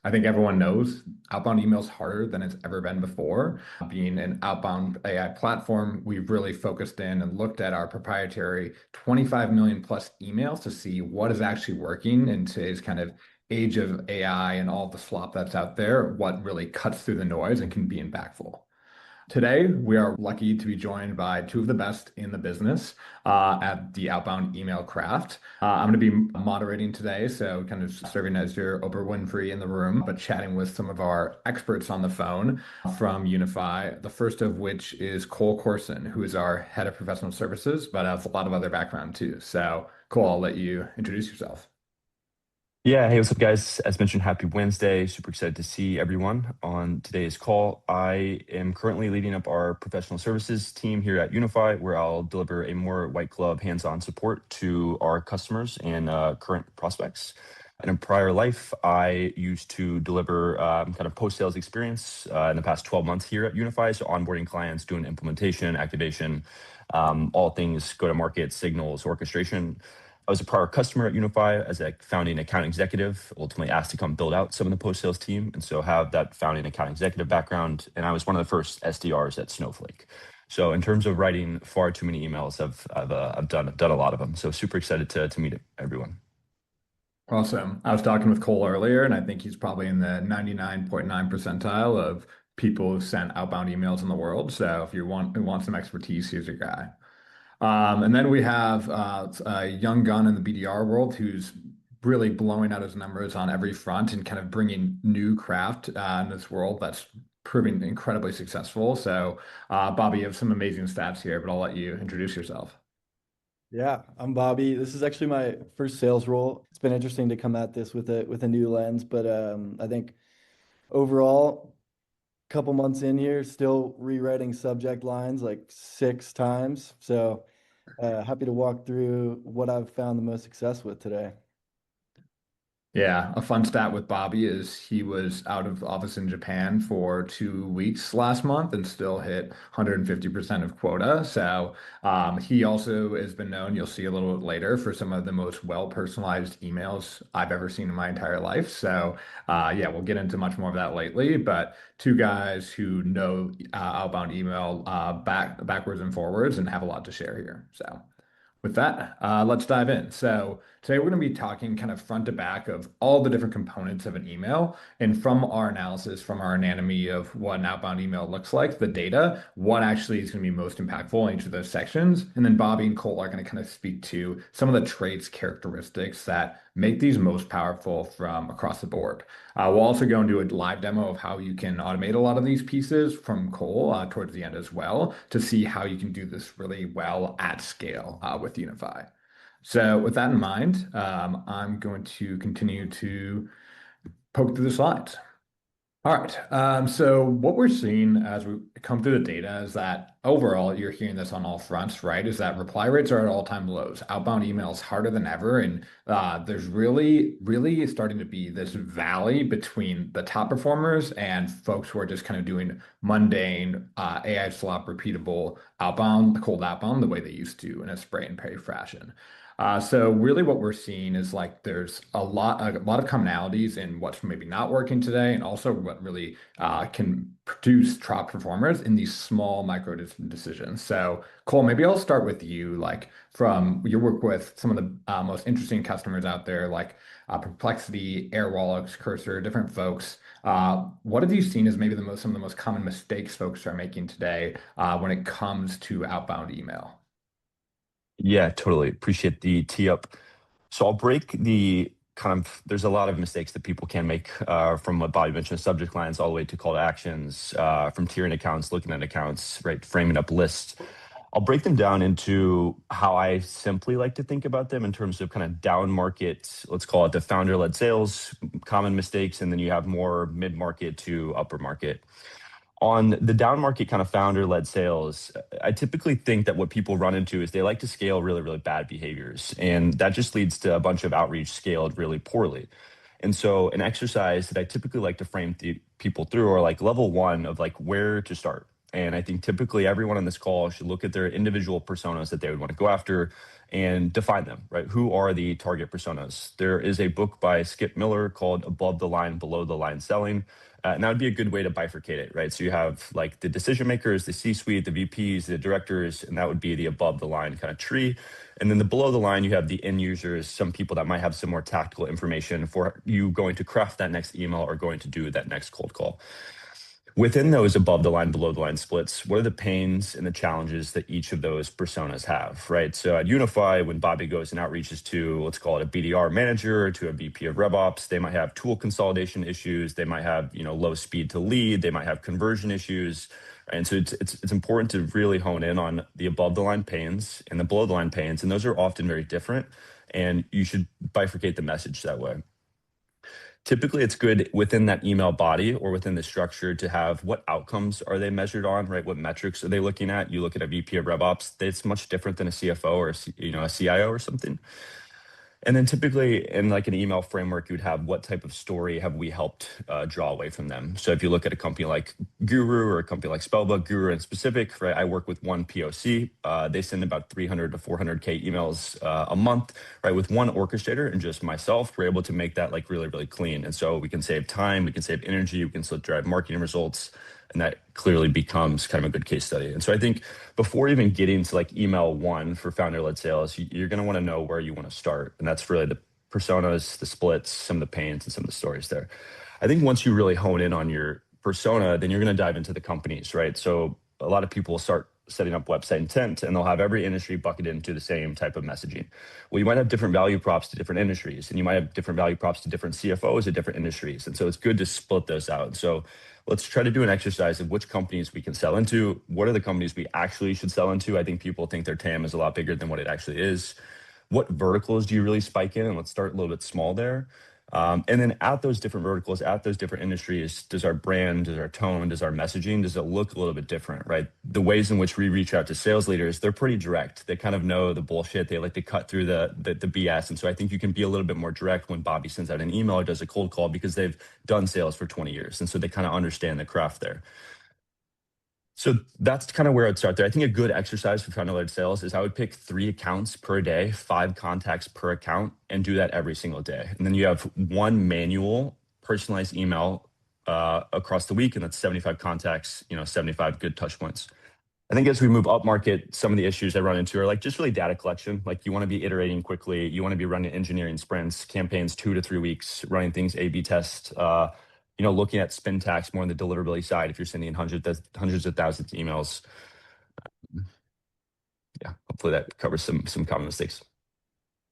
I think everyone knows outbound email is harder than it's ever been before. Being an outbound AI platform, we've really focused in and looked at our proprietary 25 million plus emails to see what is actually working in today's kind of age of AI and all the slop that's out there, what really cuts through the noise and can be impactful. Today, we are lucky to be joined by two of the best in the business at the outbound email craft. I'm going to be moderating today, so kind of serving as your Oprah Winfrey in the room, but chatting with some of our experts on the phone from Unify. The first of which is Cole Corson, who is our head of professional services, but has a lot of other background too. So, Cole, I'll let you introduce yourself. Yeah, hey, what's up, guys? As mentioned, happy Wednesday. Super excited to see everyone on today's call. I am currently leading up our professional services team here at Unify, where I'll deliver a more white glove, hands on support to our customers and current prospects. In a prior life, I used to deliver kind of post sales experience in the past 12 months here at Unify. So, onboarding clients, doing implementation, activation, all things go to market, signals, orchestration. I was a prior customer at Unify as a founding account executive, ultimately asked to come build out some of the post sales team. And so have that founding account executive background. And I was one of the first SDRs at Snowflake. So in terms of writing far too many emails, I've done a lot of them. So super excited to meet everyone. Awesome. I was talking with Cole earlier, and I think he's probably in the 99.9 percentile of people who sent outbound emails in the world. So if you want some expertise, here's your guy. And then we have a young gun in the BDR world who's really blowing out his numbers on every front and kind of bringing new craft in this world that's proving incredibly successful. So, Bobby, you have some amazing stats here, but I'll let you introduce yourself. Yeah, I'm Bobby. This is actually my first sales role. It's been interesting to come at this with a new lens, but I think overall, couple months in here, still rewriting subject lines like 6 times. So happy to walk through what I've found the most success with today. Yeah, a fun stat with Bobby is he was out of office in Japan for 2 weeks last month and still hit 150% of quota. So he also has been known, you'll see a little bit later, for some of the most well-personalized emails I've ever seen in my entire life. So yeah, we'll get into much more of that lately. But two guys who know outbound email backwards and forwards and have a lot to share here. So. With that, let's dive in. So today we're going to be talking kind of front to back of all the different components of an email. And from our analysis, from our anatomy of what an outbound email looks like, the data, what actually is going to be most impactful in each of those sections. And then Bobby and Cole are going to kind of speak to some of the traits, characteristics that make these most powerful from across the board. We'll also go into a live demo of how you can automate a lot of these pieces from Cole towards the end as well to see how you can do this really well at scale with Unify. So with that in mind, I'm going to continue to poke through the slides. All right. So what we're seeing as we come through the data is that overall, you're hearing this on all fronts, right? Is that reply rates are at all-time lows. Outbound emails harder than ever, and there's really starting to be this valley between the top performers and folks who are just kind of doing mundane AI slop, repeatable outbound, cold outbound, the way they used to in a spray and pray fashion. So really what we're seeing is like there's a lot of commonalities in what's maybe not working today and also what really can produce top performers in these small micro decisions. So Cole, maybe I'll start with you, like from your work with some of the most interesting customers out there, like Perplexity, Airwallex, Cursor, different folks. What have you seen as maybe some of the most common mistakes folks are making today when it comes to outbound email? Yeah, totally. Appreciate the tee up. So I'll break the there's a lot of mistakes that people can make from what Bobby mentioned, subject lines all the way to call to actions, from tiering accounts, looking at accounts, right, framing up lists. I'll break them down into how I simply like to think about them in terms of kind of down market, let's call it the founder led sales, common mistakes, and then you have more mid market to upper market. On the down market kind of founder led sales, I typically think that what people run into is they like to scale really, really bad behaviors. And that just leads to a bunch of outreach scaled really poorly. And so an exercise that I typically like to frame people through are like level one of like where to start. And I think typically everyone on this call should look at their individual personas that they would want to go after and define them, right? Who are the target personas? There is a book by Skip Miller called Above the Line, Below the Line Selling. And that would be a good way to bifurcate it, right? So you have like the decision makers, the C-suite, the VPs, the directors, and that would be the above the line kind of tree. And then the below the line, you have the end users, some people that might have some more tactical information for you going to craft that next email or going to do that next cold call. Within those above the line, below the line splits, what are the pains and the challenges that each of those personas have, right? So at Unify, when Bobby goes and outreaches to, let's call it a BDR manager or to a VP of RevOps, they might have tool consolidation issues. They might have, low speed to lead. They might have conversion issues. And so it's important to really hone in on the above the line pains and the below the line pains. And those are often very different. And you should bifurcate the message that way. Typically, it's good within that email body or within the structure to have what outcomes are they measured on, right? What metrics are they looking at? You look at a VP of RevOps, it's much different than a CFO or a CIO or something. And then typically in like an email framework, you would have what type of story have we helped draw away from them. So if you look at a company like Guru or a company like Spellbook, Guru in specific, right? I work with one POC. They send about 300 to 400K emails a month, right? With one orchestrator and just myself, we're able to make that like really, really clean. And so we can save time, we can save energy, we can still drive marketing results. And that clearly becomes kind of a good case study. And so I think before even getting to like email one for founder-led sales, you're going to want to know where you want to start. And that's really the personas, the splits, some of the pains, and some of the stories there. I think once you really hone in on your persona, then you're going to dive into the companies, right? So a lot of people will start setting up website intent and they'll have every industry bucketed into the same type of messaging. Well, you might have different value props to different industries, and you might have different value props to different CFOs at different industries. And so it's good to split those out. So let's try to do an exercise of which companies we can sell into. What are the companies we actually should sell into? I think people think their TAM is a lot bigger than what it actually is. What verticals do you really spike in? And let's start a little bit small there. And then at those different verticals, at those different industries, does our brand, does our tone, does our messaging, does it look a little bit different, right? The ways in which we reach out to sales leaders, they're pretty direct. They kind of know the bullshit. They like to cut through the BS. And so I think you can be a little bit more direct when Bobby sends out an email or does a cold call because they've done sales for 20 years. And so they kind of understand the craft there. So that's kind of where I'd start there. I think a good exercise for founder-led sales is I would pick 3 accounts per day, 5 contacts per account, and do that every single day. And then you have 1 manual personalized email across the week, and that's 75 contacts, 75 good touch points. I think as we move up market, some of the issues I run into are like just really data collection. Like you want to be iterating quickly. You want to be running engineering sprints, campaigns 2 to 3 weeks, running things A/B test. Looking at spin tax more on the deliverability side if you're sending hundreds of thousands of emails. Yeah, hopefully that covers some common mistakes.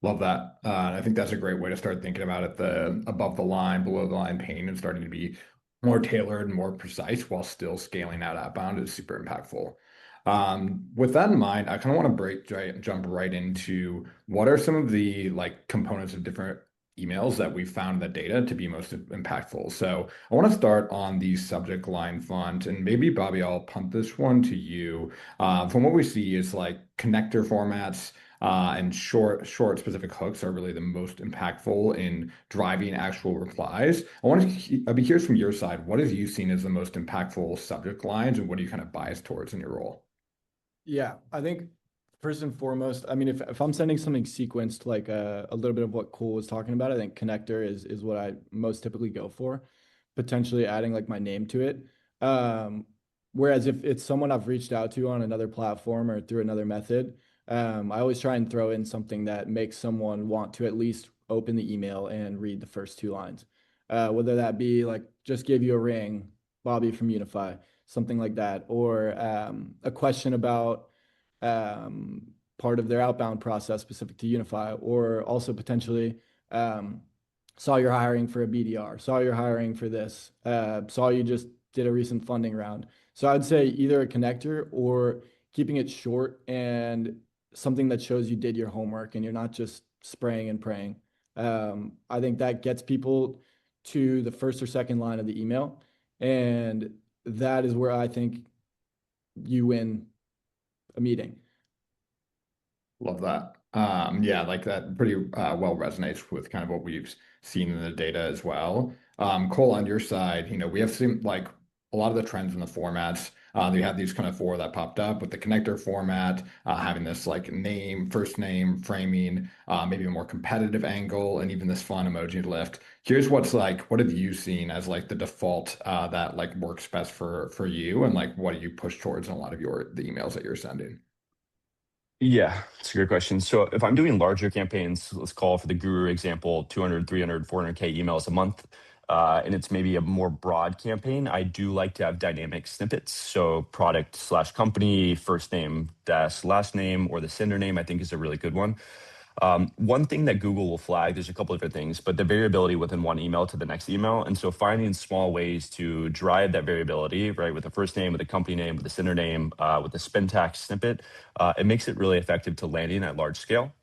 Love that. I think that's a great way to start thinking about it. The above the line, below the line pain and starting to be more tailored and more precise while still scaling out outbound is super impactful. With that in mind, I kind of want to jump right into what are some of the like components of different emails that we found in the data to be most impactful. So I want to start on the subject line font, and maybe Bobby, I'll punt this one to you. From what we see is like connector formats and short specific hooks are really the most impactful in driving actual replies. I'd be curious from your side, what have you seen as the most impactful subject lines, and what are you kind of biased towards in your role? Yeah, I think first and foremost, I mean, if I'm sending something sequenced, like a little bit of what Cole was talking about, I think connector is what I most typically go for, potentially adding like my name to it. Whereas if it's someone I've reached out to on another platform or through another method, I always try and throw in something that makes someone want to at least open the email and read the first 2 lines. Whether that be like, just gave you a ring, Bobby from Unify, something like that, or a question about part of their outbound process specific to Unify, or also potentially saw you're hiring for a BDR, saw you're hiring for this, saw you just did a recent funding round. So I'd say either a connector or keeping it short and something that shows you did your homework and you're not just spraying and praying. I think that gets people to the first or second line of the email. And that is where I think you win a meeting. Love that. Yeah, like that pretty well resonates with kind of what we've seen in the data as well. Cole, on your side, we have seen like a lot of the trends in the formats. You have these kind of four that popped up with the connector format, having this like name, first name, framing, maybe a more competitive angle, and even this fun emoji lift. Here's what's like, what have you seen as like the default that like works best for you, and like what do you push towards in a lot of the emails that you're sending? Yeah, it's a great question. So if I'm doing larger campaigns, let's call for the guru example, 200, 300, 400K emails a month, and it's maybe a more broad campaign, I do like to have dynamic snippets. So product slash company, first name dash last name, or the sender name, I think is a really good one. One thing that Google will flag, there's a couple of different things, but the variability within one email to the next email. And so finding small ways to drive that variability, right, with the first name, with the company name, with the sender name, with the spin tax snippet, it makes it really effective to landing at large scale.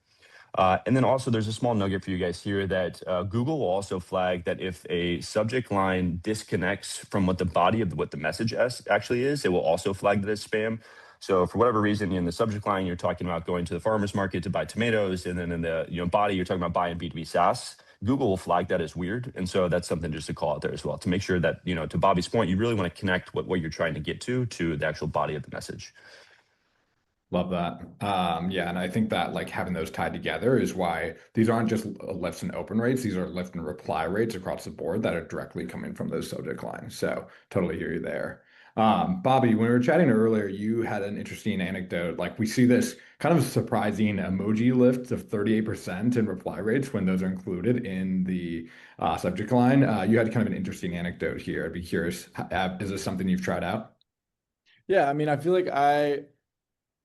And then also there's a small nugget for you guys here that Google will also flag that if a subject line disconnects from what the body of what the message actually is, it will also flag that as spam. So for whatever reason, in the subject line, you're talking about going to the farmer's market to buy tomatoes, and then in the body, you're talking about buying B2B SaaS. Google will flag that as weird. And so that's something just to call out there as well to make sure that, to Bobby's point, you really want to connect what you're trying to get to the actual body of the message. Love that. Yeah, and I think that like having those tied together is why these aren't just lifts and open rates, these are lift and reply rates across the board that are directly coming from those subject lines. So totally hear you there. Bobby, when we were chatting earlier, you had an interesting anecdote. Like we see this kind of surprising emoji lift of 38% in reply rates when those are included in the subject line. You had kind of an interesting anecdote here. I'd be curious, is this something you've tried out? Yeah, I mean, I feel like I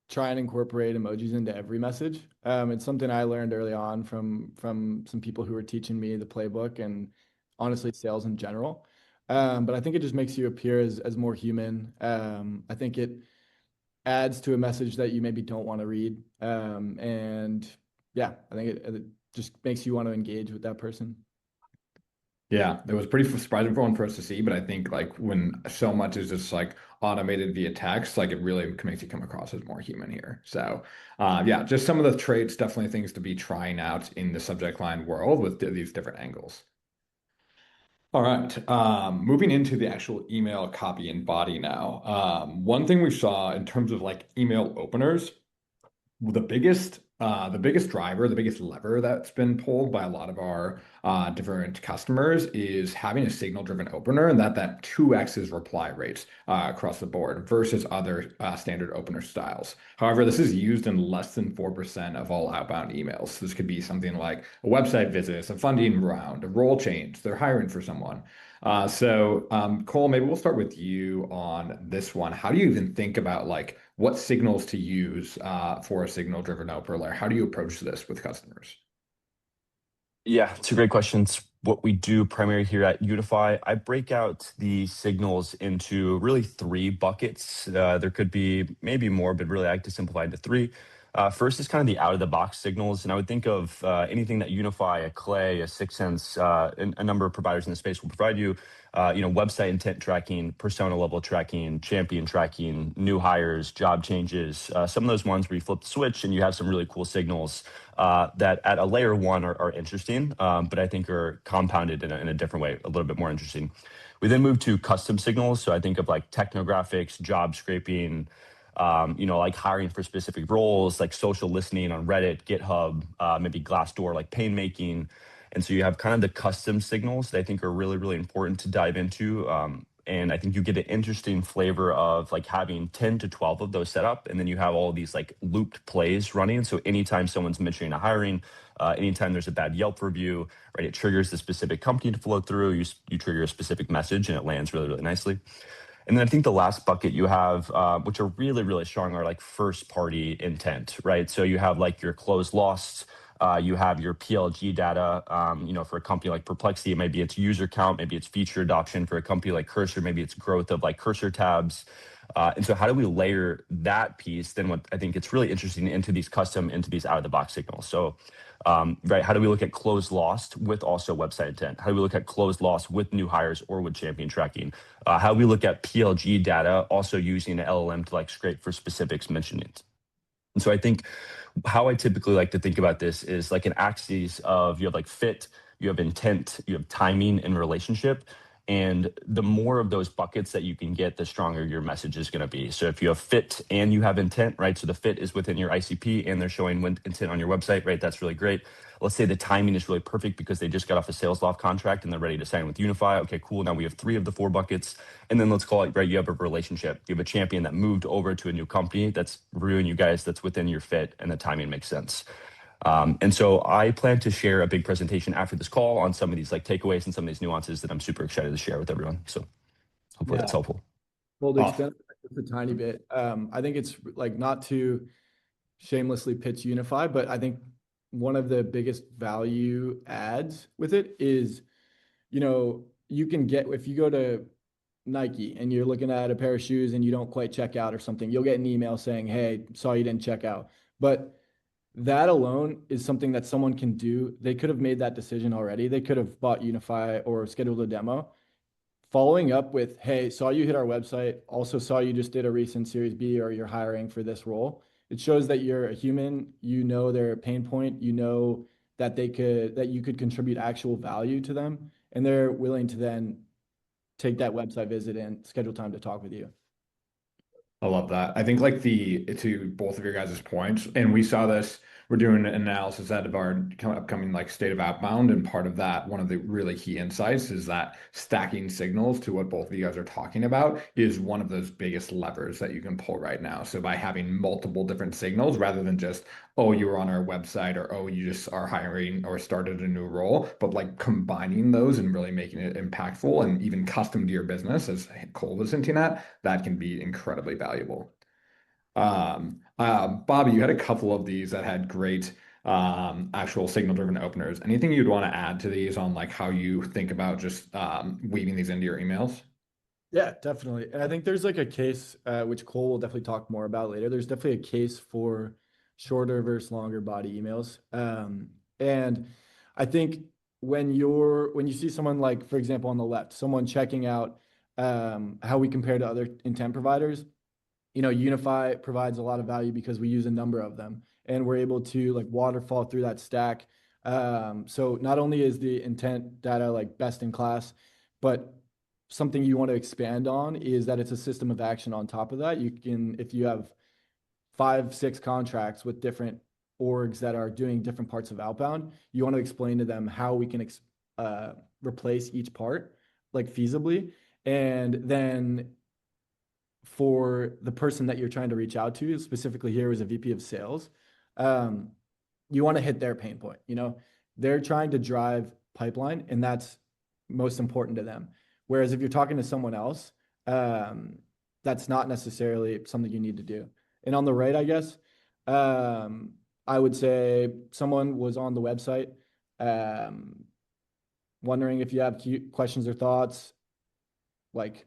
try and incorporate emojis into every message. It's something I learned early on from some people who were teaching me the playbook and honestly sales in general. But I think it just makes you appear as more human. I think it adds to a message that you maybe don't want to read. And yeah, I think it just makes you want to engage with that person. Yeah, it was pretty surprising for one for us to see, but I think like when so much is just like automated via text, like it really makes you come across as more human here. So, yeah, just some of the traits, definitely things to be trying out in the subject line world with these different angles. All right, moving into the actual email copy and body now. One thing we saw in terms of like email openers, the biggest driver, the biggest lever that's been pulled by a lot of our different customers is having a signal-driven opener, and that 2x's reply rates across the board versus other standard opener styles. However, this is used in less than 4% of all outbound emails. This could be something like a website visit, a funding round, a role change, they're hiring for someone. Cole, maybe we'll start with you on this one. How do you even think about like what signals to use for a signal-driven opener? How do you approach this with customers? Yeah, it's a great question. It's what we do primarily here at Unify. I break out the signals into really three buckets. There could be maybe more, but really I like to simplify into three. First is kind of the out-of-the-box signals, and I would think of anything that Unify, a Clay, a Sixth Sense, a number of providers in the space will provide you. Website intent tracking, persona level tracking, champion tracking, new hires, job changes. Some of those ones where you flip the switch and you have some really cool signals that at a layer one are interesting, but I think are compounded in a different way, a little bit more interesting. We then move to custom signals. So I think of like technographics, job scraping, like hiring for specific roles, like social listening on Reddit, GitHub, maybe Glassdoor, like pain making. And so you have kind of the custom signals that I think are really, really important to dive into. And I think you get an interesting flavor of like having 10 to 12 of those set up. And then you have all these like looped plays running. So anytime someone's mentioning a hiring, anytime there's a bad Yelp review, right, it triggers the specific company to flow through. You trigger a specific message and it lands really, really nicely. And then I think the last bucket you have, which are really, really strong, are like first party intent, right? So you have like your closed lost, you have your PLG data, for a company like Perplexity, maybe it's user count, maybe it's feature adoption. For a company like Cursor, maybe it's growth of like Cursor tabs. And so how do we layer that piece? Then what I think it's really interesting into these out of the box signals. So, right, how do we look at closed lost with also website intent? How do we look at closed lost with new hires or with champion tracking? How do we look at PLG data also using an LLM to like scrape for specifics mentioned? And so I think how I typically like to think about this is like an axis of you have like fit, you have intent, you have timing and relationship. And the more of those buckets that you can get, the stronger your message is going to be. So if you have fit and you have intent, right? So the fit is within your ICP and they're showing intent on your website, right? That's really great. Let's say the timing is really perfect because they just got off a sales loft contract and they're ready to sign with Unify. Okay, cool. Now we have 3 of the 4 buckets. And then let's call it, right? You have a relationship. You have a champion that moved over to a new company that's reviewing you guys, that's within your fit, and the timing makes sense. And so I plan to share a big presentation after this call on some of these like takeaways and some of these nuances that I'm super excited to share with everyone. So hopefully that's helpful. Well, to Awesome. expand just a tiny bit, I think it's like not to shamelessly pitch Unify, but I think one of the biggest value adds with it is, you can get, if you go to Nike and you're looking at a pair of shoes and you don't quite check out or something, you'll get an email saying, "Hey, saw you didn't check out." But that alone is something that someone can do. They could have made that decision already. They could have bought Unify or scheduled a demo. Following up with, "Hey, saw you hit our website. Also saw you just did a recent Series B or you're hiring for this role." It shows that you're a human, you know their pain point, you know that you could contribute actual value to them, and they're willing to then take that website visit and schedule time to talk with you. I love that. I think like to both of your guys' points, and we saw this, we're doing an analysis out of our upcoming like state of outbound, and part of that, one of the really key insights is that stacking signals to what both of you guys are talking about is one of those biggest levers that you can pull right now. So by having multiple different signals rather than just, oh, you were on our website, or oh, you just are hiring or started a new role, but like combining those and really making it impactful and even custom to your business, as Cole was hinting at, that can be incredibly valuable. Bobby, you had a couple of these that had great actual signal-driven openers. Anything you'd want to add to these on like how you think about just weaving these into your emails? Yeah, definitely. And I think there's like a case, which Cole will definitely talk more about later. There's definitely a case for shorter versus longer body emails. And I think when you see someone like, for example, on the left, someone checking out how we compare to other intent providers, Unify provides a lot of value because we use a number of them and we're able to like waterfall through that stack. So not only is the intent data like best in class, but something you want to expand on is that it's a system of action on top of that. You can, if you have 5, 6 contracts with different orgs that are doing different parts of outbound, you want to explain to them how we can replace each part like feasibly. And then for the person that you're trying to reach out to, specifically here as a VP of sales, you want to hit their pain point. They're trying to drive pipeline, and that's most important to them. Whereas if you're talking to someone else, that's not necessarily something you need to do. And on the right, I guess, I would say someone was on the website, wondering if you have questions or thoughts, like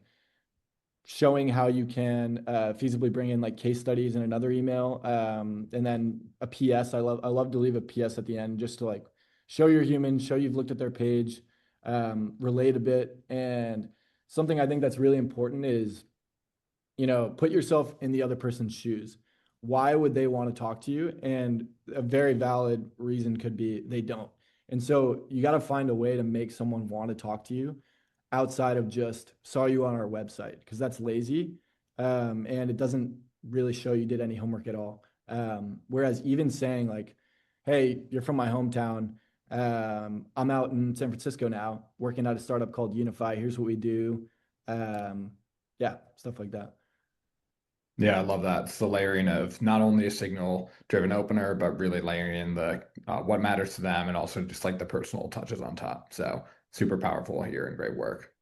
showing how you can feasibly bring in like case studies in another email, and then a PS. I love to leave a PS at the end just to like show you're human, show you've looked at their page, relate a bit. And something I think that's really important is, put yourself in the other person's shoes. Why would they want to talk to you? And a very valid reason could be they don't. And so you got to find a way to make someone want to talk to you outside of just saw you on our website, because that's lazy, and it doesn't really show you did any homework at all. Whereas even saying like, "Hey, you're from my hometown. I'm out in San Francisco now, working at a startup called Unify. Here's what we do." Yeah, stuff like that. Yeah, I love that. It's the layering of not only a signal-driven opener, but really layering in the what matters to them, and also just like the personal touches on top. So super powerful here and great work.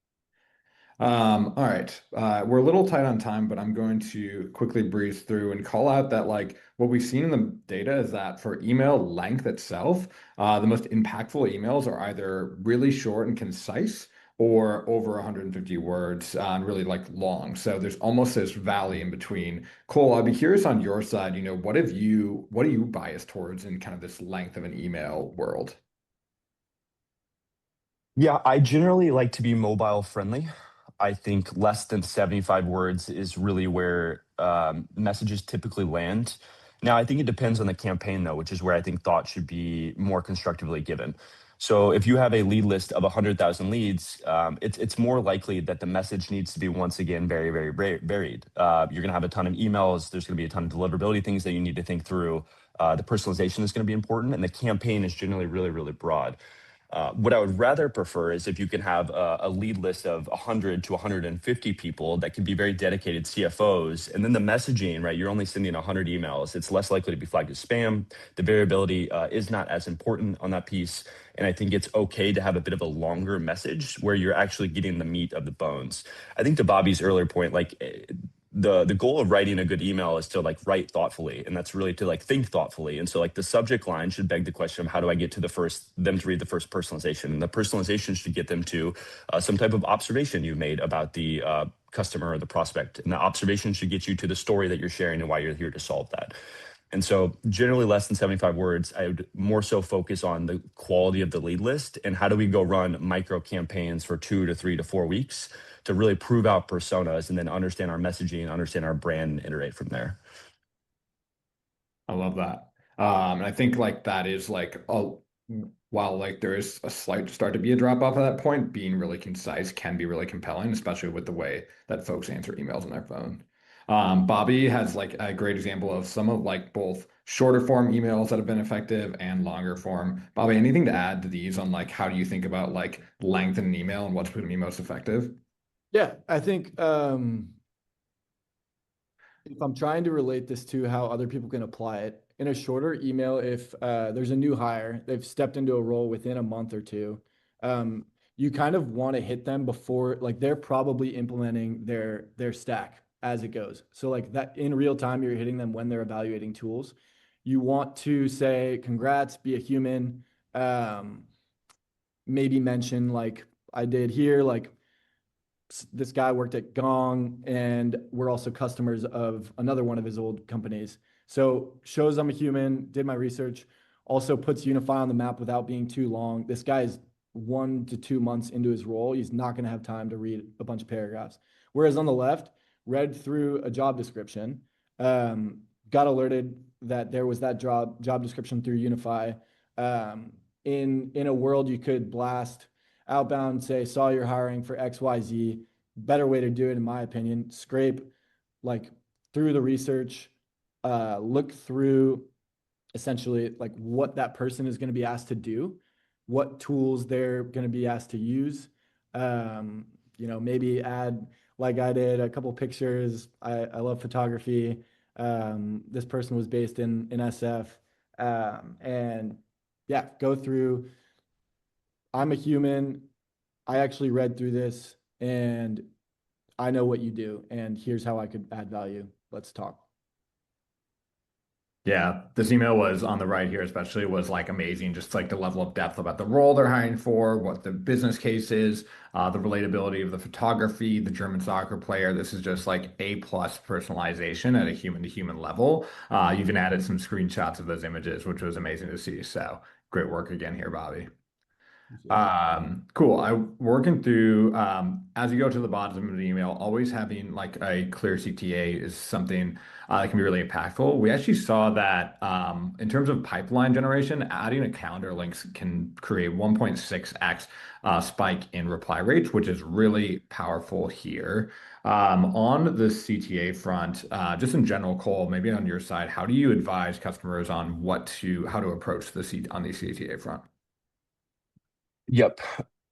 All right. We're a little tight on time, but I'm going to quickly breeze through and call out that like what we've seen in the data is that for email length itself, the most impactful emails are either really short and concise or over 150 words, and really like long. So there's almost this valley in between. Cole, I'd be curious on your side, what are you biased towards in kind of this length of an email world? Yeah, I generally like to be mobile friendly. I think less than 75 words is really where messages typically land. Now, I think it depends on the campaign, though, which is where I think thought should be more constructively given. So if you have a lead list of 100,000 leads, it's more likely that the message needs to be once again very varied. You're going to have a ton of emails. There's going to be a ton of deliverability things that you need to think through. The personalization is going to be important, and the campaign is generally really broad. What I would rather prefer is if you can have a lead list of 100 to 150 people that can be very dedicated CFOs, and then the messaging, right? You're only sending 100 emails. It's less likely to be flagged as spam. The variability is not as important on that piece. And I think it's okay to have a bit of a longer message where you're actually getting the meat of the bones. I think to Bobby's earlier point, like the goal of writing a good email is to like write thoughtfully, and that's really to like think thoughtfully. And so like the subject line should beg the question of how do I get to them to read the first personalization, and the personalization should get them to some type of observation you made about the customer or the prospect, and the observation should get you to the story that you're sharing and why you're here to solve that. And so generally less than 75 words, I would more so focus on the quality of the lead list and how do we go run micro campaigns for 2 to 3 to 4 weeks to really prove out personas and then understand our messaging, understand our brand, and iterate from there. I love that. And I think like that is like while like there is a slight start to be a drop off at that point, being really concise can be really compelling, especially with the way that folks answer emails on their phone. Bobby has like a great example of some of like both shorter form emails that have been effective and longer form. Bobby, anything to add to these on like how do you think about like length in an email and what's going to be most effective? Yeah, I think if I'm trying to relate this to how other people can apply it in a shorter email, if there's a new hire, they've stepped into a role within a month or two, you kind of want to hit them before, like they're probably implementing their stack as it goes. So like that in real time, you're hitting them when they're evaluating tools. You want to say, congrats, be a human. Maybe mention like I did here, like this guy worked at Gong, and we're also customers of another one of his old companies. So shows I'm a human, did my research, also puts Unify on the map without being too long. This guy is 1 to 2 months into his role. He's not going to have time to read a bunch of paragraphs. Whereas on the left, read through a job description, got alerted that there was that job description through Unify. In a world you could blast Outbound, say, saw you're hiring for XYZ. Better way to do it, in my opinion, scrape like through the research, look through essentially like what that person is going to be asked to do, what tools they're going to be asked to use. Maybe add, like I did, a couple pictures. I love photography. This person was based in SF. And yeah, go through. I'm a human. I actually read through this and I know what you do. And here's how I could add value. Let's talk. Yeah, this email was on the right here, especially was like amazing. Just like the level of depth about the role they're hiring for, what the business case is, the relatability of the photography, the German soccer player. This is just like A plus personalization at a human to human level. You even added some screenshots of those images, which was amazing to see. So great work again here, Bobby. Cool. I working through as you go to the bottom of the email, always having like a clear CTA is something that can be really impactful. We actually saw that in terms of pipeline generation, adding a calendar links can create 1.6x spike in reply rates, which is really powerful here. On the CTA front, just in general, Cole, maybe on your side, how do you advise customers on how to approach on the CTA front? Yep.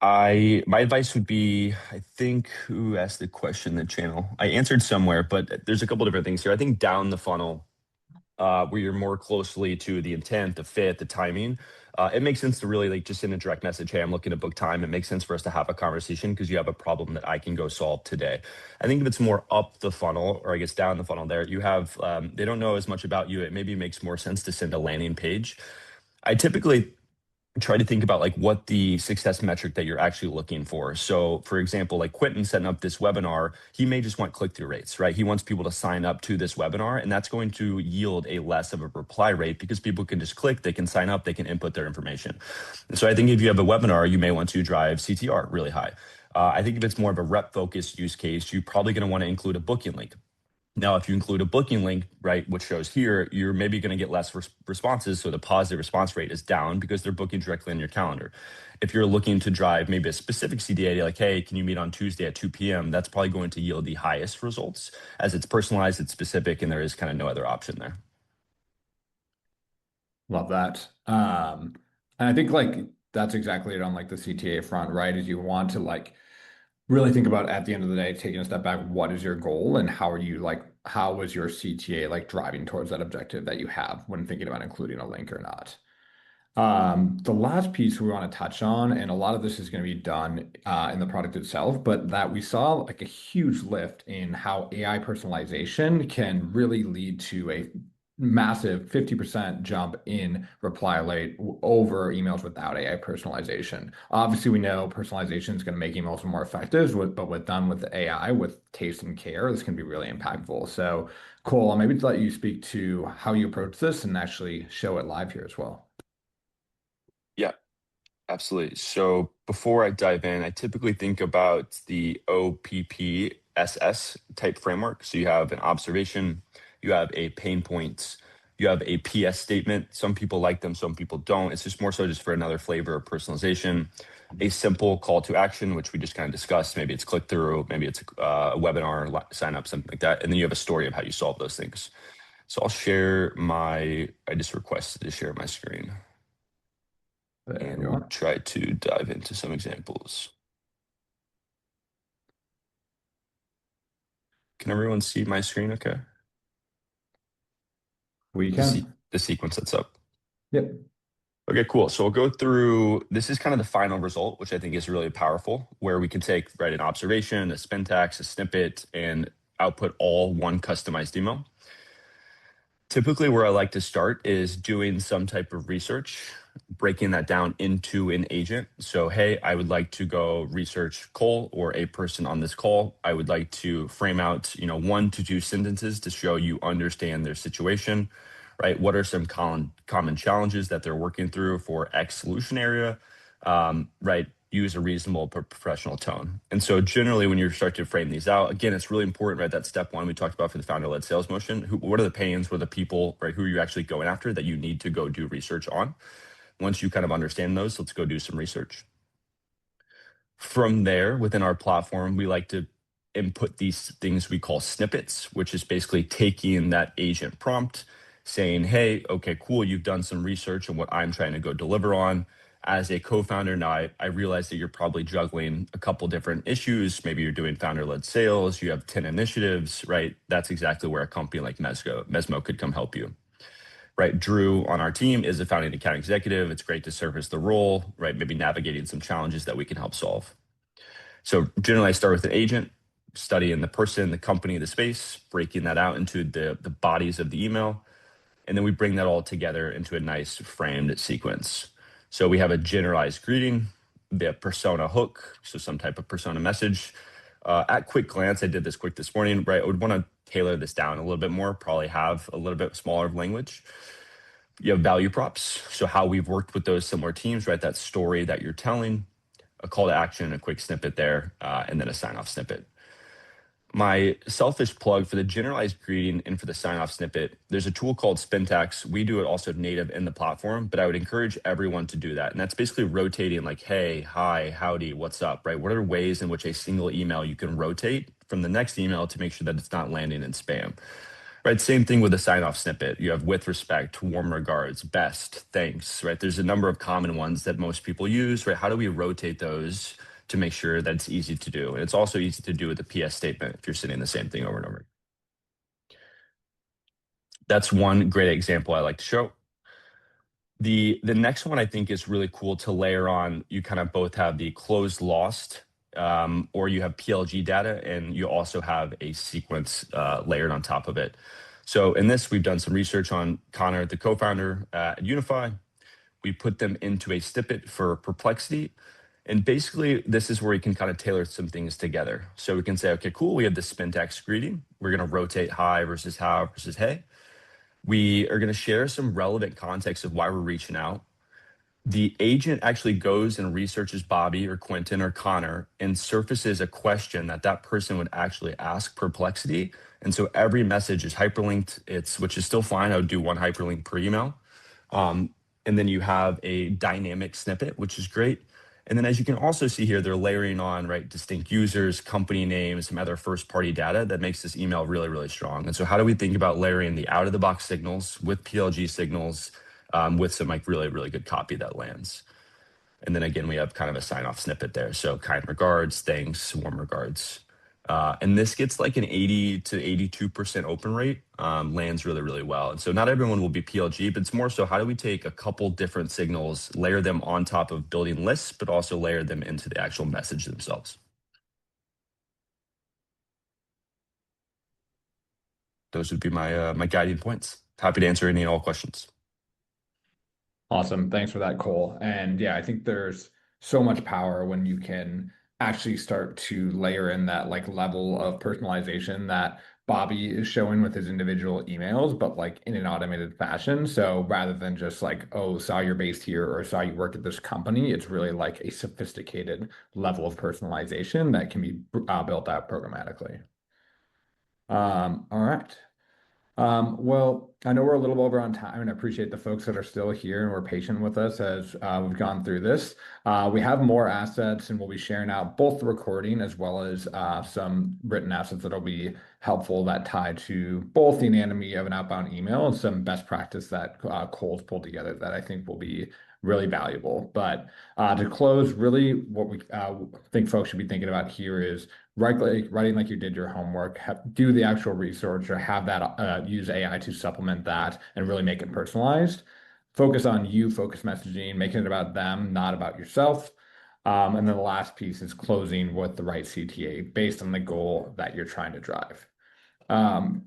My advice would be, I think who asked the question in the channel? I answered somewhere, but there's a couple different things here. I think down the funnel, where you're more closely to the intent, the fit, the timing, it makes sense to really like just send a direct message. Hey, I'm looking to book time. It makes sense for us to have a conversation because you have a problem that I can go solve today. I think if it's more up the funnel, or I guess down the funnel there, you have, they don't know as much about you. It maybe makes more sense to send a landing page. I typically try to think about like what the success metric that you're actually looking for. So for example, like Quentin setting up this webinar, he may just want click-through rates, right? He wants people to sign up to this webinar, and that's going to yield a less of a reply rate because people can just click, they can sign up, they can input their information. And so I think if you have a webinar, you may want to drive CTR really high. I think if it's more of a rep focused use case, you're probably going to want to include a booking link. Now, if you include a booking link, right, which shows here, you're maybe going to get less responses. So the positive response rate is down because they're booking directly in your calendar. If you're looking to drive maybe a specific CTA, like, hey, can you meet on Tuesday at 2 p.m.? That's probably going to yield the highest results as it's personalized, it's specific, and there is kind of no other option there. Love that. And I think like that's exactly it on like the CTA front, right? Is you want to like really think about at the end of the day, taking a step back, what is your goal and how are you like, how is your CTA like driving towards that objective that you have when thinking about including a link or not? The last piece we want to touch on, and a lot of this is going to be done in the product itself, but that we saw like a huge lift in how AI personalization can really lead to a massive 50% jump in reply rate over emails without AI personalization. Obviously, we know personalization is going to make emails more effective, but with done with AI, with taste and care, this can be really impactful. So, Cole, I'll maybe let you speak to how you approach this and actually show it live here as well. Yeah, absolutely. So before I dive in, I typically think about the OPPSS type framework. So you have an observation, you have a pain point, you have a PS statement. Some people like them, some people don't. It's just more so just for another flavor of personalization. A simple call to action, which we just kind of discussed. Maybe it's click through, maybe it's a webinar, sign up, something like that. And then you have a story of how you solve those things. So I'll share I just requested to share my screen. There And you we'll are. try to dive into some examples. Can everyone see my screen okay? We The, can. the sequence that's up. Yep. Okay, cool. So we'll go through, this is kind of the final result, which I think is really powerful, where we can take, right, an observation, a syntax, a snippet, and output all one customized email. Typically, where I like to start is doing some type of research, breaking that down into an agent. So, hey, I would like to go research Cole or a person on this call. I would like to frame out, 1 to 2 sentences to show you understand their situation, right? What are some common challenges that they're working through for X solution area, right? Use a reasonable professional tone. And so generally when you start to frame these out, again, it's really important, right? That step one we talked about for the founder-led sales motion. What are the pains? What are the people, right? Who are you actually going after that you need to go do research on? Once you kind of understand those, let's go do some research. From there, within our platform, we like to input these things we call snippets, which is basically taking that agent prompt, saying, hey, okay, cool, you've done some research on what I'm trying to go deliver on. As a co-founder now, I realize that you're probably juggling a couple different issues. Maybe you're doing founder-led sales, you have 10 initiatives, right? That's exactly where a company like Mesmo could come help you. Right, Drew on our team is a founding account executive. It's great to service the role, right? Maybe navigating some challenges that we can help solve. So generally, I start with an agent, studying the person, the company, the space, breaking that out into the bodies of the email, and then we bring that all together into a nice framed sequence. So we have a generalized greeting, the persona hook, so some type of persona message. At quick glance, I did this quick this morning, right? I would want to tailor this down a little bit more, probably have a little bit smaller of language. You have value props, so how we've worked with those similar teams, right? That story that you're telling, a call to action, a quick snippet there, and then a sign off snippet. My selfish plug for the generalized greeting and for the sign off snippet, there's a tool called Spintax. We do it also native in the platform, but I would encourage everyone to do that. And that's basically rotating like, hey, hi, howdy, what's up, right? What are ways in which a single email you can rotate from the next email to make sure that it's not landing in spam? Right, same thing with a sign-off snippet. You have with respect, warm regards, best, thanks, right? There's a number of common ones that most people use, right? How do we rotate those to make sure that it's easy to do? And it's also easy to do with the PS statement if you're sending the same thing over and over. That's one great example I like to show. The next one I think is really cool to layer on. You kind of both have the closed lost, or you have PLG data, and you also have a sequence layered on top of it. So in this, we've done some research on Connor, the co-founder at Unify. We put them into a snippet for perplexity. And basically, this is where you can kind of tailor some things together. So we can say, okay, cool, we have the Spintax greeting. We're going to rotate hi versus how versus hey. We are going to share some relevant context of why we're reaching out. the agent actually goes and researches Bobby or Quentin or Connor and surfaces a question that that person would actually ask Perplexity. And so every message is hyperlinked. Which is still fine. I would do one hyperlink per email. Um, and then you have a dynamic snippet, which is great. And then as you can also see here, they're layering on, right, distinct users, company names, some other first party data that makes this email really, really strong. And so how do we think about layering the out of the box signals with PLG signals with some like really, really good copy that lands? And then again, we have kind of a sign off snippet there. So kind regards, thanks, warm regards. And this gets like an 80 to 82% open rate, lands really, really well. And so not everyone will be PLG, but it's more so how do we take a couple different signals, layer them on top of building lists, but also layer them into the actual message themselves. Those would be my guiding points. Happy to answer any and all questions. Awesome. Thanks for that, Cole. And yeah, I think there's so much power when you can actually start to layer in that like level of personalization that Bobby is showing with his individual emails, but like in an automated fashion. So rather than just like, oh, saw you're based here or saw you work at this company, it's really like a sophisticated level of personalization that can be built out programmatically. All right. Well, I know we're a little over on time, and I appreciate the folks that are still here and were patient with us as we've gone through this. We have more assets, and we'll be sharing out both the recording as well as some written assets that'll be helpful that tie to both the anatomy of an outbound email and some best practice that Cole's pulled together that I think will be really valuable. But to close, really what we think folks should be thinking about here is writing like you did your homework, do the actual research or have that use AI to supplement that and really make it personalized. Focus on you, focus messaging, making it about them, not about yourself. And then the last piece is closing with the right CTA based on the goal that you're trying to drive. Um,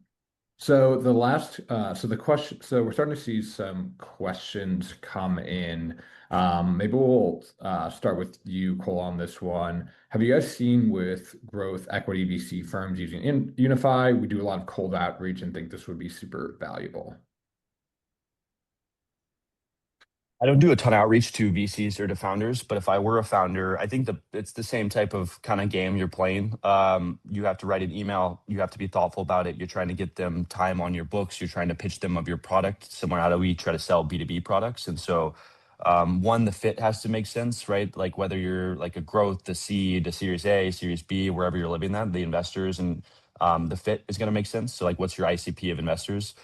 so the question, so we're starting to see some questions come in. Maybe we'll start with you, Cole, on this one. Have you guys seen with growth equity VC firms using Unify? We do a lot of cold outreach and think this would be super valuable. I don't do a ton of outreach to VCs or to founders, but if I were a founder, I think it's the same type of kind of game you're playing. You have to write an email. You have to be thoughtful about it. You're trying to get them time on your books. You're trying to pitch them of your product. Similar, how do we try to sell B2B products? And so, one, the fit has to make sense, right? Like whether you're like a growth, the seed, a Series A, Series B, wherever you're living that, the investors and the fit is going to make sense. So like, what's your ICP of investors?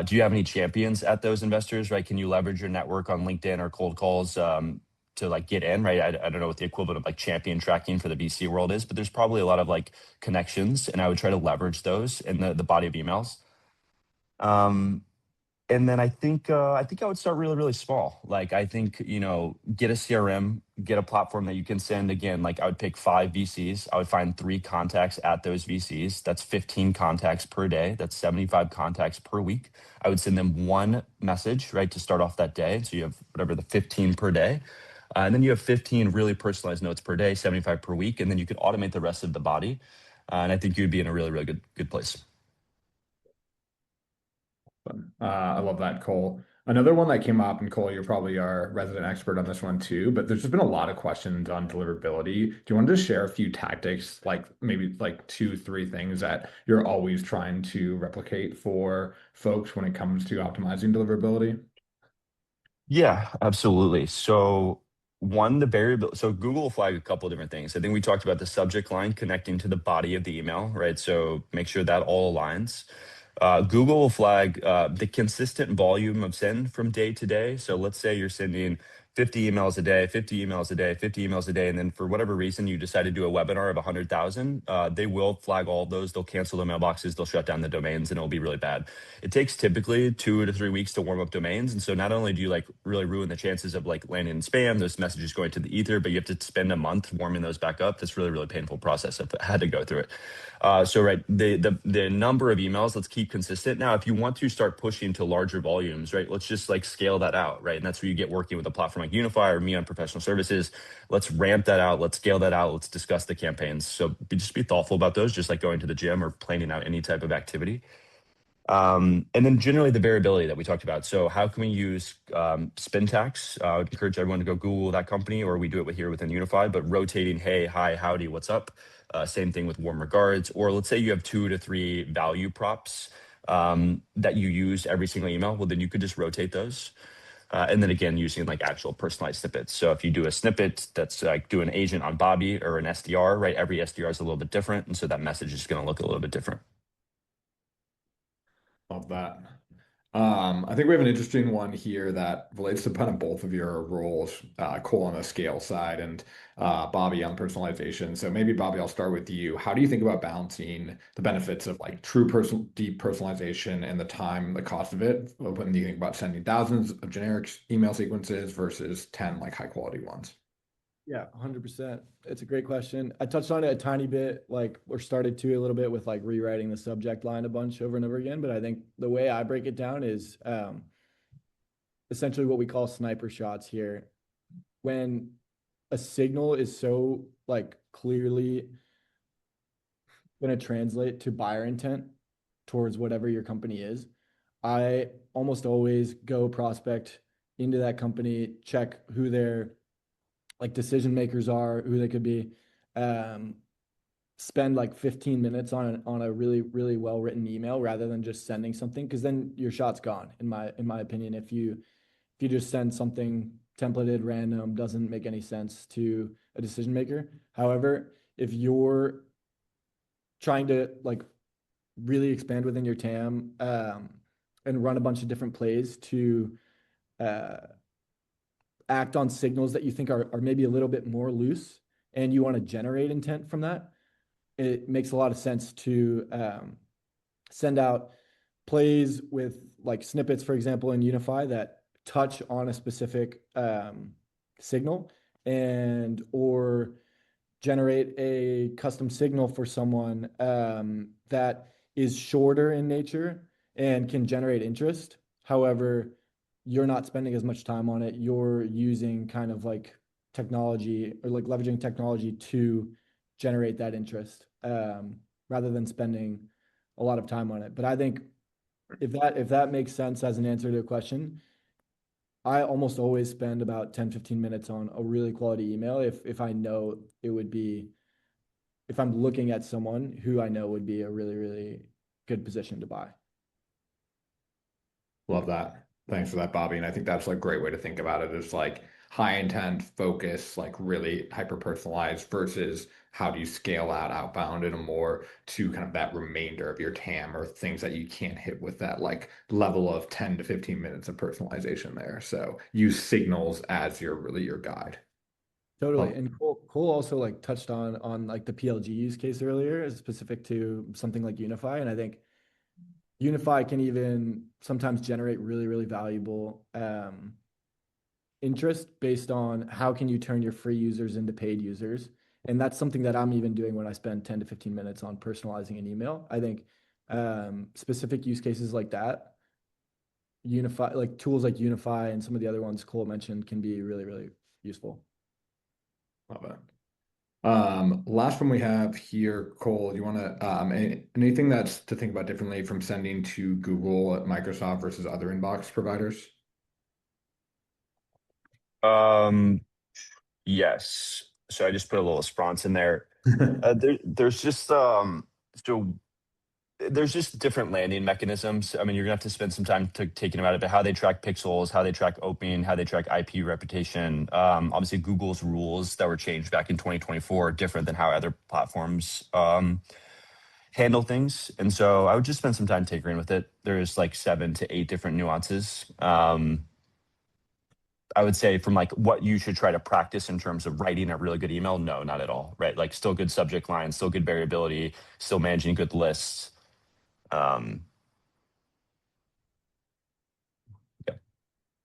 Do you have any champions at those investors, right? Can you leverage your network on LinkedIn or cold calls to like get in, right? I don't know what the equivalent of like champion tracking for the VC world is, but there's probably a lot of like connections, and I would try to leverage those in the body of emails. And then I think I would start really, really small. Like I think, get a CRM, get a platform that you can send. Again, like I would pick 5 VCs. I would find 3 contacts at those VCs. That's 15 contacts per day. That's 75 contacts per week. I would send them one message, right, to start off that day. So you have whatever the 15 per day. And then you have 15 really personalized notes per day, 75 per week. And then you could automate the rest of the body. And I think you'd be in a really, really good place. I love that, Cole. Another one that came up, and Cole, you're probably our resident expert on this one too, but there's just been a lot of questions on deliverability. Do you want to just share a few tactics, like maybe like 2, 3 things that you're always trying to replicate for folks when it comes to optimizing deliverability? Yeah, absolutely. So one, the variable. So Google will flag a couple of different things. I think we talked about the subject line connecting to the body of the email, right? So make sure that all aligns. Google will flag the consistent volume of send from day to day. So let's say you're sending 50 emails a day, 50 emails a day, 50 emails a day, and then for whatever reason you decide to do a webinar of 100,000. They will flag all those. They'll cancel the mailboxes. They'll shut down the domains, and it'll be really bad. It takes typically 2 to 3 weeks to warm up domains, and so not only do you like really ruin the chances of like landing in spam, those messages going to the ether, but you have to spend a month warming those back up. That's really painful process. I've had to go through it. So right, the number of emails, let's keep consistent. Now, if you want to start pushing to larger volumes, right, let's just like scale that out, right? And that's where you get working with a platform like Unify or me on professional services. Let's ramp that out. Let's scale that out. Let's discuss the campaigns. So just be thoughtful about those, just like going to the gym or planning out any type of activity. And then generally the variability that we talked about. So how can we use spin tax? I would encourage everyone to go Google that company, or we do it here within Unify, but rotating, hey, hi, howdy, what's up? Same thing with warm regards. Or let's say you have 2 to 3 value props that you use every single email. Well, then you could just rotate those. And then again, using like actual personalized snippets. So if you do a snippet that's like do an agent on Bobby or an SDR, right? Every SDR is a little bit different. And so that message is going to look a little bit different. Love that. I think we have an interesting one here that relates to kind of both of your roles, Cole on the scale side and Bobby on personalization. So maybe Bobby, I'll start with you. How do you think about balancing the benefits of like true personal deep personalization and the time, the cost of it? When you think about sending thousands of generic email sequences versus 10 like high quality ones? Yeah, 100%. It's a great question. I touched on it a tiny bit, like, or started to a little bit with like rewriting the subject line a bunch over and over again. But I think the way I break it down is essentially what we call sniper shots here. When a signal is so like clearly going to translate to buyer intent towards whatever your company is, I almost always go prospect into that company, check who their like decision makers are, who they could be, um, spend like 15 minutes on a really really well written email rather than just sending something, because then your shot's gone in my opinion. If you just send something templated random, doesn't make any sense to a decision maker. However, if you're trying to like really expand within your TAM, and run a bunch of different plays to uh, act on signals that you think are maybe a little bit more loose, and you want to generate intent from that, it makes a lot of sense to send out plays with like snippets, for example, in Unify that touch on a specific signal, and or generate a custom signal for someone that is shorter in nature and can generate interest. However, you're not spending as much time on it. You're using kind of like technology, or like leveraging technology to generate that interest, rather than spending a lot of time on it. But I think if that makes sense as an answer to a question, I almost always spend about 10-15 minutes on a really quality email if I know it would be, if I'm looking at someone who I know would be a really, really good position to buy. Love that. Thanks for that, Bobby. And I think that's like a great way to think about it is like high intent focus, like really hyper personalized versus how do you scale out outbound in a more to kind of that remainder of your TAM or things that you can't hit with that like level of 10 to 15 minutes of personalization there. So use signals as your really your guide. Totally. Love And Cole also like touched on like the PLG use case earlier, as specific to something like Unify. And I think Unify can even sometimes generate really, really valuable interest based on how can you turn your free users into paid users. And that's something that I'm even doing when I spend 10 to 15 minutes on personalizing an email. I think specific use cases like that, Unify, like tools like Unify and some of the other ones Cole mentioned, can be really, really useful. love it. Last one we have here, Cole, you want to anything that's to think about differently from sending to Google, Microsoft versus other inbox providers? Um, yes. So I just put a little response in there. There's just so there's just different landing mechanisms. I mean, you're gonna have to spend some time taking about it, but how they track pixels, how they track opening, how they track IP reputation. Obviously, Google's rules that were changed back in 2024 are different than how other platforms handle things. And so I would just spend some time tinkering with it. There's like 7 to 8 different nuances. I would say from like what you should try to practice in terms of writing a really good email, no, not at all, right? Like still good subject lines, still good variability, still managing good lists. Um, yeah.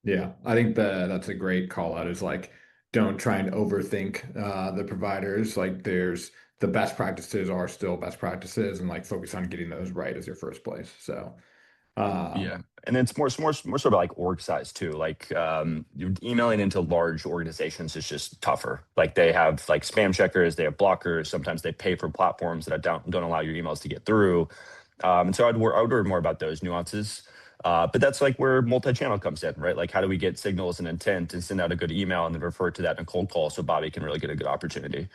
Yeah, I think that's a great call out is like don't try and overthink the providers. Like there's the best practices are still best practices and like focus on getting those right as your first place. So Yeah. um And then it's more sort of like org size too. Like you're emailing into large organizations is just tougher. Like they have like spam checkers, they have blockers. Sometimes they pay for platforms that don't allow your emails to get through. And so I would worry more about those nuances. But that's like where multi-channel comes in, right? Like how do we get signals and intent and send out a good email and then refer to that in a cold call so Bobby can really get a good opportunity.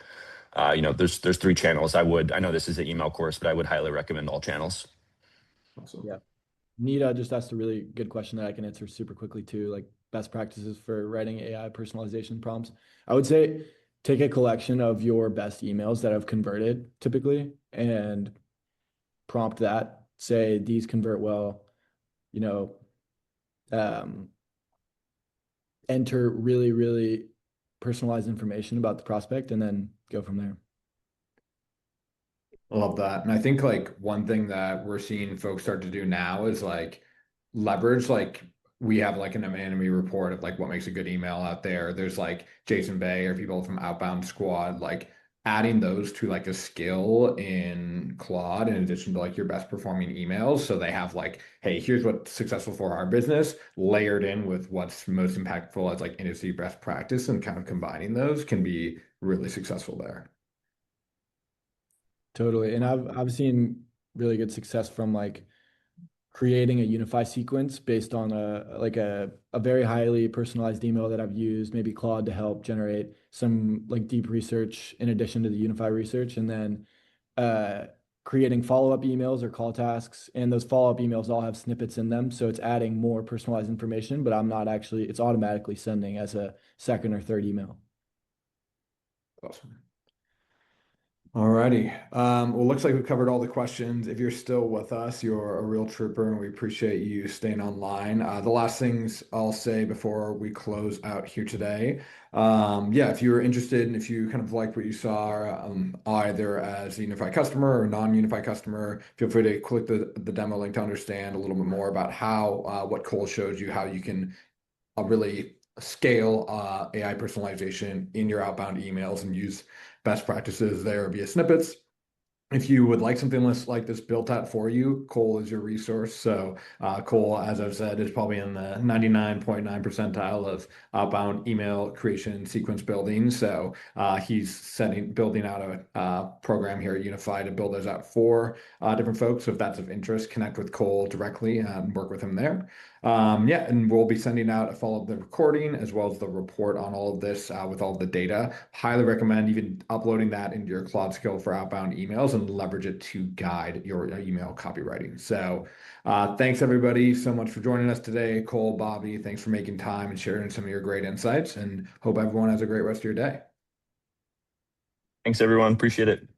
There's 3 channels. I know this is an email course, but I would highly recommend all channels. Awesome. Yeah. Nita just asked a really good question that I can answer super quickly too, like best practices for writing AI personalization prompts. I would say take a collection of your best emails that have converted typically and prompt that. Say these convert well, you know, um, enter really, really personalized information about the prospect and then go from there. I love that. And I think like one thing that we're seeing folks start to do now is like leverage, like we have like an anatomy report of like what makes a good email out there. There's like Jason Bay or people from Outbound Squad, like adding those to like a skill in Claude in addition to like your best performing emails. So they have like, hey, here's what's successful for our business, layered in with what's most impactful as like industry best practice, and kind of combining those can be really successful there. Totally. And I've seen really good success from like creating a Unify sequence based on a very highly personalized email that I've used, maybe Claude to help generate some like deep research in addition to the Unify research, and then uh, creating follow-up emails or call tasks. And those follow-up emails all have snippets in them, so it's adding more personalized information, but I'm not actually, it's automatically sending as a second or third email. Awesome. Alrighty. Well, looks like we covered all the questions. If you're still with us, you're a real trooper, and we appreciate you staying online. The last things I'll say before we close out here today. Yeah, if you were interested and if you kind of like what you saw, either as a Unify customer or non-Unify customer, feel free to click the demo link to understand a little bit more about how what Cole showed you, how you can really scale AI personalization in your outbound emails and use best practices there via snippets. If you would like something like this built out for you, Cole is your resource. So Cole, as I've said, is probably in the 99.9 percentile of outbound email creation sequence building. So he's building out a program here at Unify to build those out for different folks. So if that's of interest, connect with Cole directly and work with him there. Yeah, and we'll be sending out a follow-up the recording as well as the report on all of this with all the data. Highly recommend even uploading that into your Claude skill for outbound emails and leverage it to guide your email copywriting. So thanks everybody so much for joining us today. Cole, Bobby, thanks for making time and sharing some of your great insights, and hope everyone has a great rest of your day. Thanks, everyone. Appreciate it.